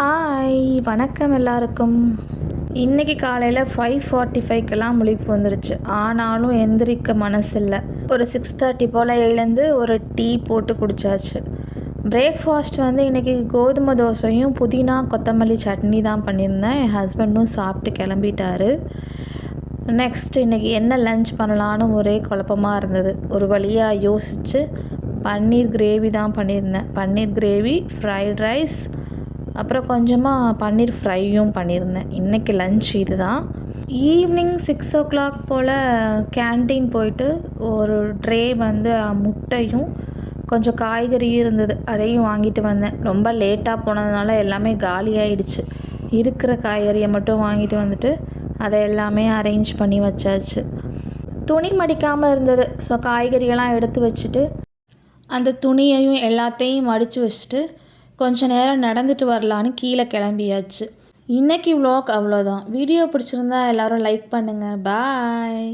Hi வணக்கம் எல்லாருக்கும். இன்றைக்கி காலையில் 5:45க்கெல்லாம் முழிப்பு வந்துருச்சு. ஆனாலும் எந்திரிக்க மனசில்லை. ஒரு 6:30 போல் எழுந்து ஒரு டீ போட்டு குடித்தாச்சு. பிரேக்ஃபாஸ்ட் இன்றைக்கி கோதுமை தோசையும் புதினா கொத்தமல்லி சட்னி தான் பண்ணியிருந்தேன். என் ஹஸ்பண்டும் சாப்பிட்டு கிளம்பிட்டாரு. நெக்ஸ்ட் இன்றைக்கி என்ன லன்ச் பண்ணலான்னு ஒரே குழப்பமாக இருந்தது. ஒரு வழியாக யோசித்து பன்னீர் கிரேவி தான் பண்ணியிருந்தேன். பன்னீர் கிரேவி, ஃப்ரைட் ரைஸ், அப்புறம் கொஞ்சமாக பன்னீர் ஃப்ரையும் பண்ணியிருந்தேன். இன்றைக்கி லன்ச் இது தான். ஈவினிங் 6 o'clock போல் கேன்டீன் போயிட்டு ஒரு ட்ரே முட்டையும் கொஞ்சம் காய்கறியும் இருந்தது, அதையும் வாங்கிட்டு வந்தேன். ரொம்ப லேட்டாக போனதுனால எல்லாமே காலி ஆகிடுச்சு. இருக்கிற காய்கறியை மட்டும் வாங்கிட்டு வந்துட்டு அதை எல்லாமே அரேஞ்ச் பண்ணி வச்சாச்சு. துணி மடிக்காமல் இருந்தது. ஸோ காய்கறியெல்லாம் எடுத்து வச்சுட்டு அந்த துணியையும் எல்லாத்தையும் மடித்து வச்சுட்டு கொஞ்ச நேரம் நடந்துட்டு வரலான்னு கீழே கிளம்பியாச்சு. இன்றைக்கி vlog அவ்வளோதான். வீடியோ பிடிச்சிருந்தா எல்லோரும் லைக் பண்ணுங்கள். பாய்.